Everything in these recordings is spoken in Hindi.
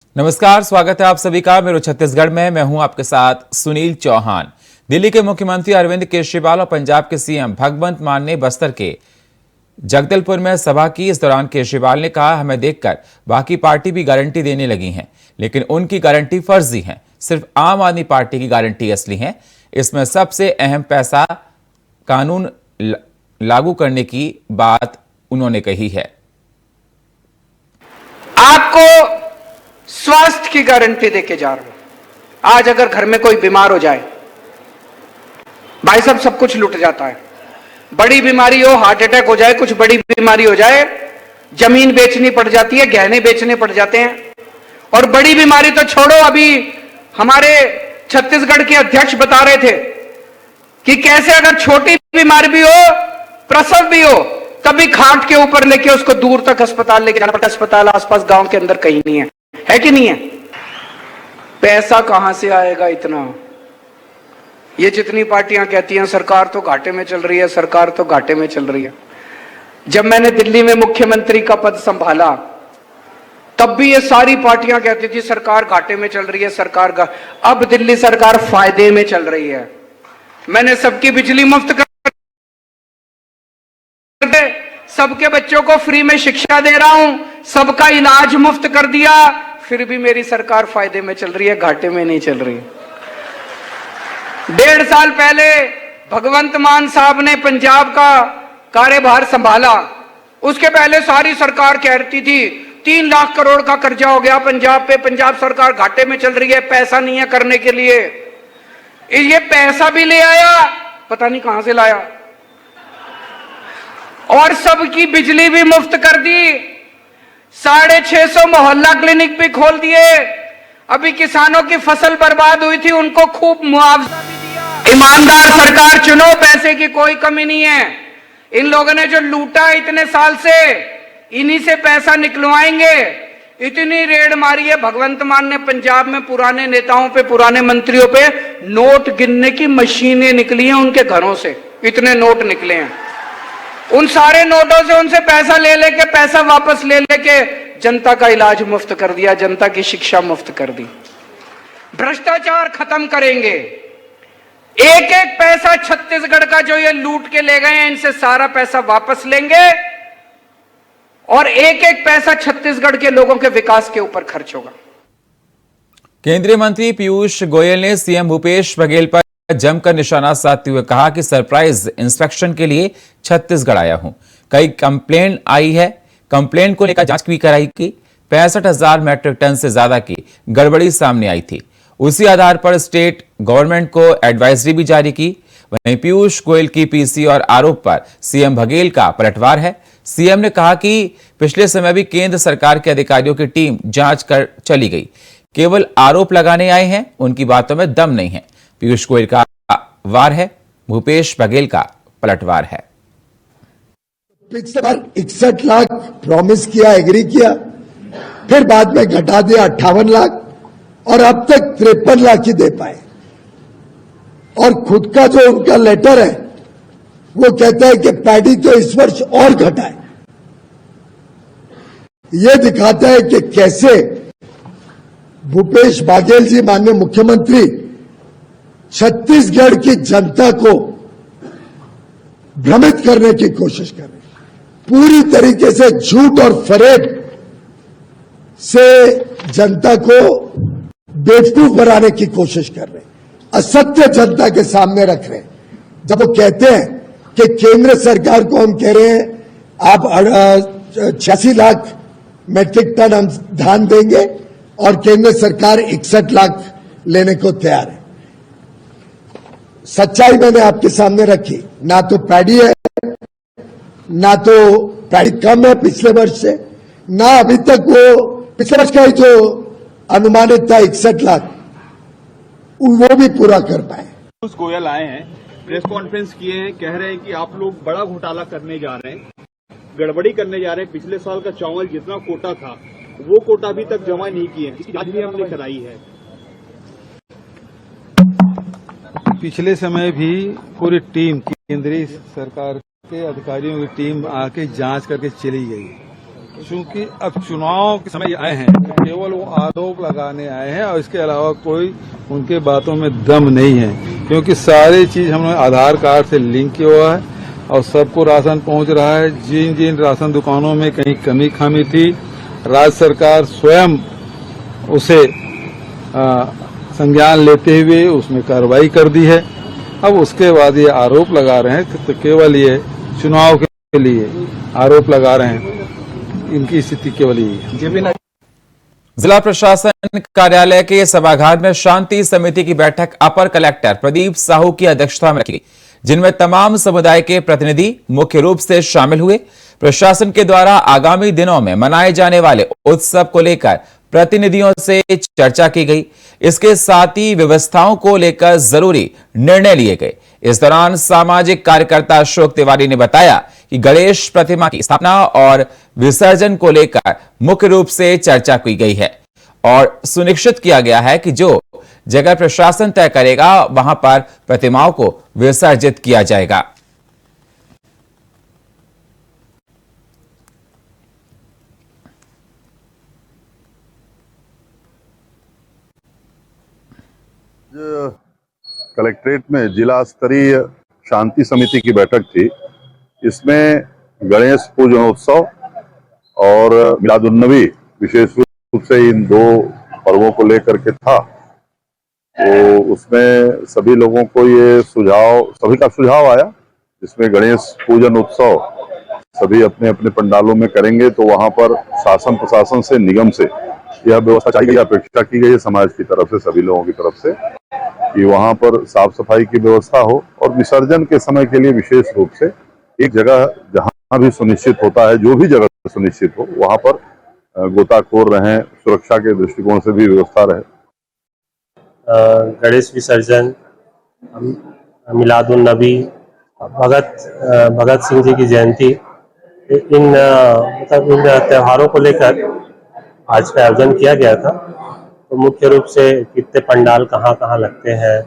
नमस्कार, स्वागत है आप सभी का मेरे छत्तीसगढ़ में। मैं हूं आपके साथ सुनील चौहान। दिल्ली के मुख्यमंत्री अरविंद केजरीवाल और पंजाब के सीएम भगवंत मान ने बस्तर के जगदलपुर में सभा की। इस दौरान केजरीवाल ने कहा, हमें देखकर बाकी पार्टी भी गारंटी देने लगी हैं, लेकिन उनकी गारंटी फर्जी है। सिर्फ आम आदमी पार्टी की गारंटी असली है। इसमें सबसे अहम पैसा कानून लागू करने की बात उन्होंने कही है। आपको स्वास्थ्य की गारंटी देके जा रहा हूं। आज अगर घर में कोई बीमार हो जाए, भाई साहब, सब कुछ लुट जाता है। बड़ी बीमारी हो, हार्ट अटैक हो जाए, कुछ बड़ी बीमारी हो जाए, जमीन बेचनी पड़ जाती है, गहने बेचने पड़ जाते हैं। और बड़ी बीमारी तो छोड़ो, अभी हमारे छत्तीसगढ़ के अध्यक्ष बता रहे थे कि कैसे अगर छोटी बीमारी भी हो, प्रसव भी हो, तभी खाट के ऊपर लेके उसको दूर तक अस्पताल लेके जाना पड़ता है। अस्पताल आसपास गांव के अंदर कहीं नहीं है कि नहीं है? पैसा कहां से आएगा इतना? ये जितनी पार्टियां कहती हैं सरकार तो घाटे में चल रही है, सरकार तो घाटे में चल रही है। जब मैंने दिल्ली में मुख्यमंत्री का पद संभाला, तब भी ये सारी पार्टियां कहती थी सरकार घाटे में चल रही है, सरकार का। अब दिल्ली सरकार फायदे में चल रही है। मैंने सबकी बिजली मुफ्त कर, सबके बच्चों को फ्री में शिक्षा दे रहा हूं, सबका इलाज मुफ्त कर दिया, फिर भी मेरी सरकार फायदे में चल रही है, घाटे में नहीं चल रही। 1.5 साल पहले भगवंत मान साहब ने पंजाब का कार्यभार संभाला। उसके पहले सारी सरकार कहती थी 3 लाख करोड़ का कर्जा हो गया पंजाब पे, पंजाब सरकार घाटे में चल रही है, पैसा नहीं है करने के लिए। ये पैसा भी ले आया, पता नहीं कहां से लाया, और सबकी बिजली भी मुफ्त कर दी। 650 मोहल्ला क्लिनिक भी खोल दिए। अभी किसानों की फसल बर्बाद हुई थी, उनको खूब मुआवजा भी दिया। ईमानदार सरकार चुनो, पैसे की कोई कमी नहीं है। इन लोगों ने जो लूटा इतने साल से, इन्हीं से पैसा निकलवाएंगे। इतनी रेड मारी है भगवंत मान ने पंजाब में, पुराने नेताओं पे, पुराने मंत्रियों पे नोट गिनने की मशीनें निकली हैं उनके घरों से। इतने नोट निकले हैं। उन सारे नोटों से उनसे पैसा ले लेके, पैसा वापस ले लेके जनता का इलाज मुफ्त कर दिया, जनता की शिक्षा मुफ्त कर दी। भ्रष्टाचार खत्म करेंगे। एक एक पैसा छत्तीसगढ़ का जो ये लूट के ले गए हैं, इनसे सारा पैसा वापस लेंगे और एक एक पैसा छत्तीसगढ़ के लोगों के विकास के ऊपर खर्च होगा। केंद्रीय मंत्री पीयूष गोयल ने सीएम भूपेश बघेल पर जमकर निशाना साधते हुए कहा कि सरप्राइज इंस्पेक्शन के लिए छत्तीसगढ़ आया हूं। कई कंप्लेन आई है, कंप्लेन को लेकर जांच भी कराई की। 65,000 मैट्रिक टन से ज्यादा की गड़बड़ी सामने आई थी। उसी आधार पर स्टेट गवर्नमेंट को एडवाइजरी भी जारी की। वहीं पीयूष गोयल की पीसी और आरोप पर सीएम बघेल का पलटवार है। सीएम ने कहा कि पिछले समय भी केंद्र सरकार के अधिकारियों की टीम जांच कर चली गई, केवल आरोप लगाने आए हैं, उनकी बातों में दम नहीं है। पीयूष गोयल का वार है, भूपेश बघेल का पलटवार है। पिछले बार 61 लाख प्रॉमिस किया, एग्री किया, फिर बाद में घटा दिया 58 लाख, और अब तक 53 लाख ही दे पाए। और खुद का जो उनका लेटर है वो कहता है कि पैडी तो इस वर्ष और घटाए। ये दिखाता है कि कैसे भूपेश बघेल जी, माननीय मुख्यमंत्री, छत्तीसगढ़ की जनता को भ्रमित करने की कोशिश कर रहे हैं। पूरी तरीके से झूठ और फरेब से जनता को बेवकूफ बनाने की कोशिश कर रहे हैं, असत्य जनता के सामने रख रहे हैं। जब वो कहते हैं कि केंद्र सरकार को हम कह रहे हैं आप 86 लाख मैट्रिक टन हम धान देंगे और केंद्र सरकार 61 लाख लेने को तैयार है। सच्चाई मैंने आपके सामने रखी। ना तो पैडी है, ना तो पैडी कम है पिछले वर्ष से, ना अभी तक वो पिछले वर्ष का ही जो अनुमानित था 61 लाख, वो भी पूरा कर पाए। पीयूष गोयल आए हैं, प्रेस कॉन्फ्रेंस किए हैं, कह रहे हैं कि आप लोग बड़ा घोटाला करने जा रहे हैं, गड़बड़ी करने जा रहे हैं। पिछले साल का चावल जितना कोटा था वो कोटा अभी तक जमा नहीं किए, इसकी जांच भी हमने कराई है। पिछले समय भी पूरी टीम, केंद्रीय सरकार के अधिकारियों की टीम आके जांच करके चली गई। क्योंकि अब चुनाव के समय आए हैं तो केवल वो आरोप लगाने आए हैं और इसके अलावा कोई उनके बातों में दम नहीं है, क्योंकि सारी चीज हमने आधार कार्ड से लिंक किया हुआ है और सबको राशन पहुंच रहा है। जिन जिन राशन दुकानों में कहीं कमी खामी थी, राज्य सरकार स्वयं उसे संज्ञान लेते हुए उसमें कार्रवाई कर दी है। अब उसके बाद ये आरोप लगा रहे हैं तो केवल ये चुनाव के लिए आरोप लगा रहे हैं, इनकी स्थिति केवल यही है। जिला प्रशासन कार्यालय के सभागार में शांति समिति की बैठक अपर कलेक्टर प्रदीप साहू की अध्यक्षता में रखी, जिनमें तमाम समुदाय के प्रतिनिधि मुख्य रूप से शामिल हुए। प्रशासन के द्वारा आगामी दिनों में मनाए जाने वाले उत्सव को लेकर प्रतिनिधियों से चर्चा की गई। इसके साथ ही व्यवस्थाओं को लेकर जरूरी निर्णय लिए गए। इस दौरान सामाजिक कार्यकर्ता अशोक तिवारी ने बताया कि गणेश प्रतिमा की स्थापना और विसर्जन को लेकर मुख्य रूप से चर्चा की गई है और सुनिश्चित किया गया है कि जो जगह प्रशासन तय करेगा वहां पर प्रतिमाओं को विसर्जित किया जाएगा। कलेक्ट्रेट में जिला स्तरीय शांति समिति की बैठक थी। इसमें गणेश पूजनोत्सव और मिलादुन्नबी विशेष रूप से इन दो पर्वों को लेकर के था। तो उसमें सभी लोगों को ये सभी का सुझाव आया, जिसमें गणेश पूजन उत्सव सभी अपने अपने पंडालों में करेंगे तो वहां पर शासन प्रशासन से निगम से यह व्यवस्था चाहिए, अपेक्षा की गई है समाज की तरफ से, सभी लोगों की तरफ से, कि वहां पर साफ सफाई की व्यवस्था हो और विसर्जन के समय के लिए विशेष रूप से एक जगह जहां भी सुनिश्चित होता है, जो भी जगह सुनिश्चित हो वहां पर गोताखोर रहें, सुरक्षा के दृष्टिकोण से भी व्यवस्था रहे। गणेश विसर्जन, मिलादुन्नबी, भगत सिंह जी की जयंती, इन त्योहारों को लेकर आज का आयोजन किया गया था। तो मुख्य रूप से कितने पंडाल कहाँ कहाँ लगते हैं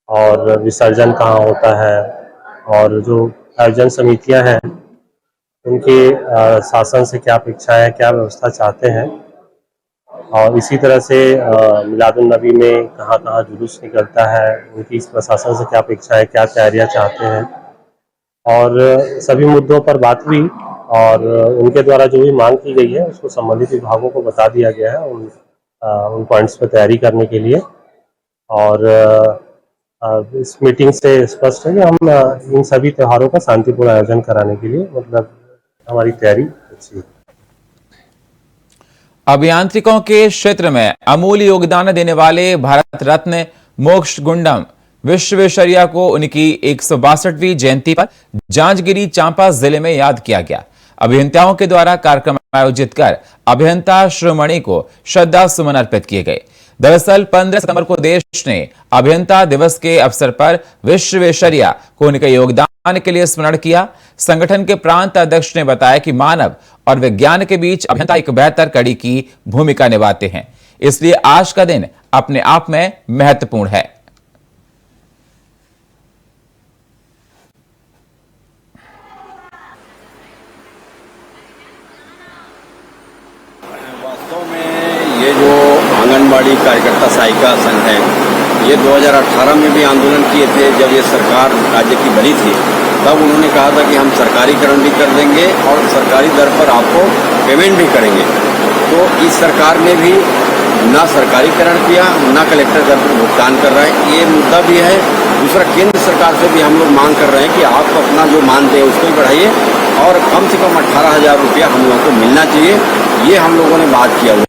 और विसर्जन कहाँ होता है, और जो आयोजन समितियां हैं उनके शासन से क्या अपेक्षा है, क्या व्यवस्था चाहते हैं, और इसी तरह से मिलादुन्नबी में कहाँ कहाँ जुलूस निकलता है, उनकी इस प्रशासन से क्या अपेक्षा है, क्या तैयारियां चाहते हैं, और सभी मुद्दों पर बात हुई और उनके द्वारा जो भी मांग की गई है उसको संबंधित विभागों को बता दिया गया है उन पॉइंट्स पर तैयारी करने के लिए। और इस मीटिंग से स्पष्ट है कि हम इन सभी त्योहारों का शांतिपूर्ण आयोजन कराने के लिए हमारी तैयारी अच्छी है। अभियांत्रिकों के क्षेत्र में अमूल्य योगदान देने वाले भारत रत्न मोक्ष गुंडम विश्वेश्वरैया को उनकी 162वीं जयंती पर जांजगीरी चांपा जिले में याद किया गया। अभियंताओं के द्वारा कार्यक्रम आयोजित कर अभियंता शिरोमणि को श्रद्धा सुमन अर्पित किए गए। दरअसल 15 सितंबर को देश ने अभियंता दिवस के अवसर पर विश्वेश्वरैया को उनके योगदान के लिए स्मरण किया। संगठन के प्रांत अध्यक्ष ने बताया कि मानव और विज्ञान के बीच अभियंता एक बेहतर कड़ी की भूमिका निभाते हैं, इसलिए आज का दिन अपने आप में महत्वपूर्ण है। वास्तव में ये जो आंगनबाड़ी कार्यकर्ता सहायिका संघ है, ये 2018 में भी आंदोलन किए थे। जब ये सरकार राज्य की बनी थी तब उन्होंने कहा था कि हम सरकारीकरण भी कर देंगे और सरकारी दर पर आपको पेमेंट भी करेंगे। तो इस सरकार ने भी ना सरकारीकरण किया, ना कलेक्टर दर पर भुगतान कर रहा है। ये मुद्दा भी है। दूसरा, केंद्र सरकार से भी हम लोग मांग कर रहे हैं कि आप अपना जो मानदेय है उसको भी बढ़ाइए और कम से कम 18,000 रुपया हम लोगों को मिलना चाहिए। ये हम लोगों ने बात किया।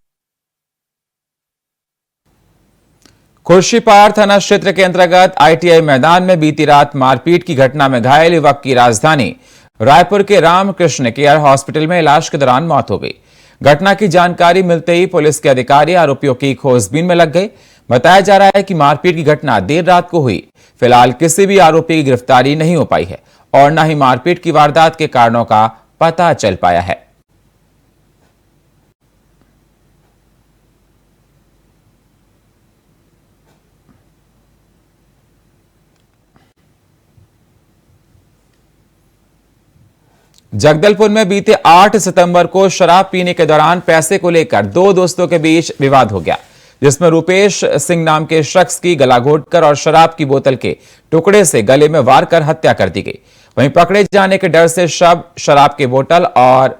खुर्शीपार थाना क्षेत्र के अंतर्गत आईटीआई मैदान में बीती रात मारपीट की घटना में घायल युवक की राजधानी रायपुर के रामकृष्ण केयर हॉस्पिटल में इलाज के दौरान मौत हो गई। घटना की जानकारी मिलते ही पुलिस के अधिकारी आरोपियों की खोजबीन में लग गए। बताया जा रहा है कि मारपीट की घटना देर रात को हुई। फिलहाल किसी भी आरोपी की गिरफ्तारी नहीं हो पाई है और न ही मारपीट की वारदात के कारणों का पता चल पाया है। जगदलपुर में बीते 8 सितंबर को शराब पीने के दौरान पैसे को लेकर दो दोस्तों के बीच विवाद हो गया, जिसमें रुपेश सिंह नाम के शख्स की गला घोंटकर और शराब की बोतल के टुकड़े से गले में वार कर हत्या कर दी गई। वहीं पकड़े जाने के डर से शराब की बोतल और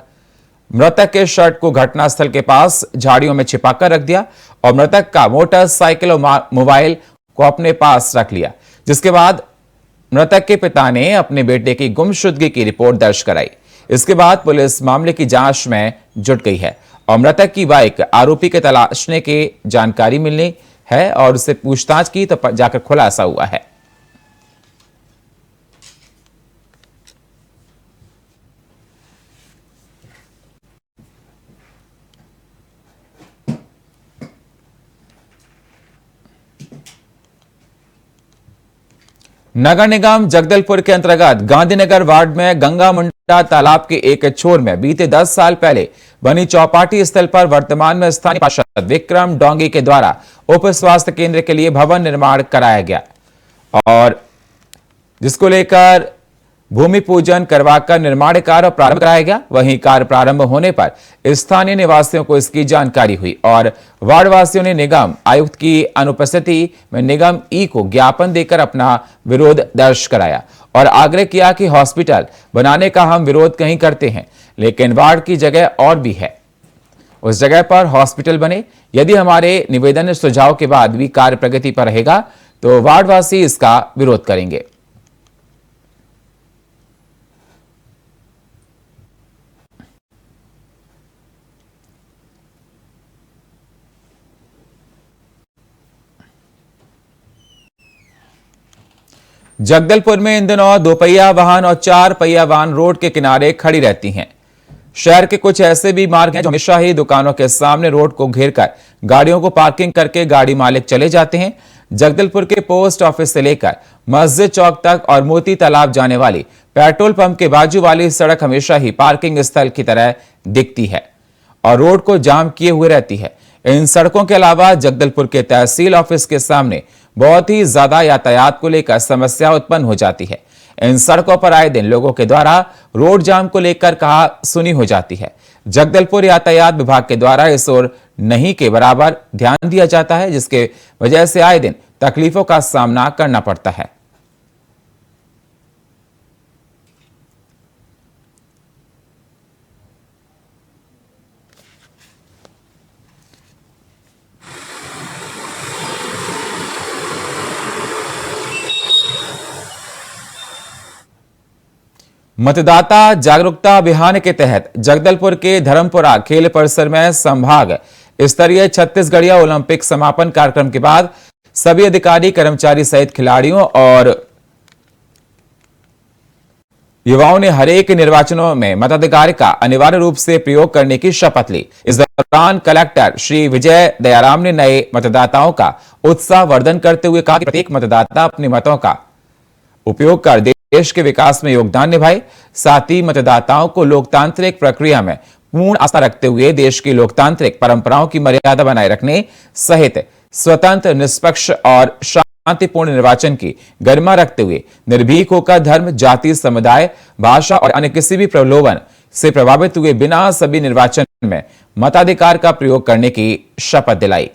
मृतक के शर्ट को घटनास्थल के पास झाड़ियों में छिपाकर रख दिया और मृतक का मोटरसाइकिल और मोबाइल को अपने पास रख लिया, जिसके बाद मृतक के पिता ने अपने बेटे की गुमशुदगी की रिपोर्ट दर्ज कराई। इसके बाद पुलिस मामले की जांच में जुट गई है और मृतक की बाइक आरोपी के तलाशने की जानकारी मिलनी है और उससे पूछताछ की तो जाकर खुलासा हुआ है। नगर निगम जगदलपुर के अंतर्गत गांधीनगर वार्ड में गंगा मुंडा तालाब के एक छोर में बीते 10 साल पहले बनी चौपाटी स्थल पर वर्तमान में स्थानीय पार्षद विक्रम डोंगी के द्वारा उप स्वास्थ्य केंद्र के लिए भवन निर्माण कराया गया और जिसको लेकर भूमि पूजन करवाकर निर्माण कार्य प्रारंभ कराया गया। वहीं कार्य प्रारंभ होने पर स्थानीय निवासियों को इसकी जानकारी हुई और वार्ड वासियों ने निगम आयुक्त की अनुपस्थिति में निगम ई को ज्ञापन देकर अपना विरोध दर्ज कराया और आग्रह किया कि हॉस्पिटल बनाने का हम विरोध कहीं करते हैं, लेकिन वार्ड की जगह और भी है, उस जगह पर हॉस्पिटल बने। यदि हमारे निवेदन सुझाव के बाद भी कार्य प्रगति पर रहेगा तो वार्डवासी इसका विरोध करेंगे। जगदलपुर में इन दिनों दोपहिया वाहन और चार पहिया वाहन रोड के किनारे खड़ी रहती हैं। शहर के कुछ ऐसे भी मार्ग हैं जो हमेशा ही दुकानों के सामने रोड को घेरकर गाड़ियों को पार्किंग करके गाड़ी मालिक चले जाते हैं। जगदलपुर के पोस्ट ऑफिस से लेकर मस्जिद चौक तक और मोती तालाब जाने वाली पेट्रोल पंप के बाजू वाली सड़क हमेशा ही पार्किंग स्थल की तरह दिखती है और रोड को जाम किए हुए रहती है। इन सड़कों के अलावा जगदलपुर के तहसील ऑफिस के सामने बहुत ही ज्यादा यातायात को लेकर समस्या उत्पन्न हो जाती है। इन सड़कों पर आए दिन लोगों के द्वारा रोड जाम को लेकर कहा सुनी हो जाती है। जगदलपुर यातायात विभाग के द्वारा इस ओर नहीं के बराबर ध्यान दिया जाता है, जिसके वजह से आए दिन तकलीफों का सामना करना पड़ता है। मतदाता जागरूकता अभियान के तहत जगदलपुर के धर्मपुरा खेल परिसर में संभाग स्तरीय छत्तीसगढ़ीय ओलंपिक समापन कार्यक्रम के बाद सभी अधिकारी कर्मचारी सहित खिलाड़ियों और युवाओं ने हरेक निर्वाचनों में मताधिकार का अनिवार्य रूप से प्रयोग करने की शपथ ली। इस दौरान कलेक्टर श्री विजय दयाराम ने नए मतदाताओं का उत्साहवर्धन करते हुए कहा कि प्रत्येक मतदाता अपने मतों का उपयोग कर देश के विकास में योगदान निभाए। साथ ही मतदाताओं को लोकतांत्रिक प्रक्रिया में पूर्ण आस्था रखते हुए देश की लोकतांत्रिक परंपराओं की मर्यादा बनाए रखने सहित स्वतंत्र, निष्पक्ष और शांतिपूर्ण निर्वाचन की गरिमा रखते हुए निर्भीक होकर धर्म, जाति, समुदाय, भाषा और अन्य किसी भी प्रलोभन से प्रभावित हुए बिना सभी निर्वाचन में मताधिकार का प्रयोग करने की शपथ दिलाई।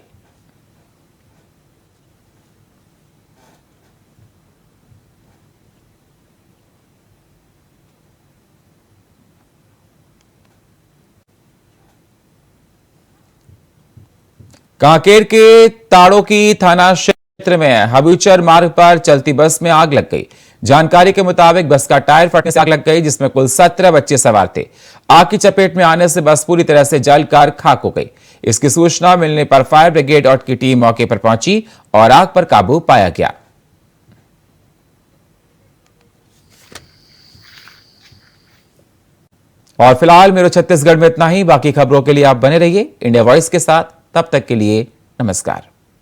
कांकेर के ताड़ों की थाना क्षेत्र में हबीचर मार्ग पर चलती बस में आग लग गई। जानकारी के मुताबिक बस का टायर फटने से आग लग गई, जिसमें कुल 17 बच्चे सवार थे। आग की चपेट में आने से बस पूरी तरह से जलकर खाक हो गई। इसकी सूचना मिलने पर फायर ब्रिगेड की टीम मौके पर पहुंची और आग पर काबू पाया गया। और फिलहाल मेरे छत्तीसगढ़ में इतना ही। बाकी खबरों के लिए आप बने रहिए इंडिया वॉइस के साथ। तब तक के लिए नमस्कार।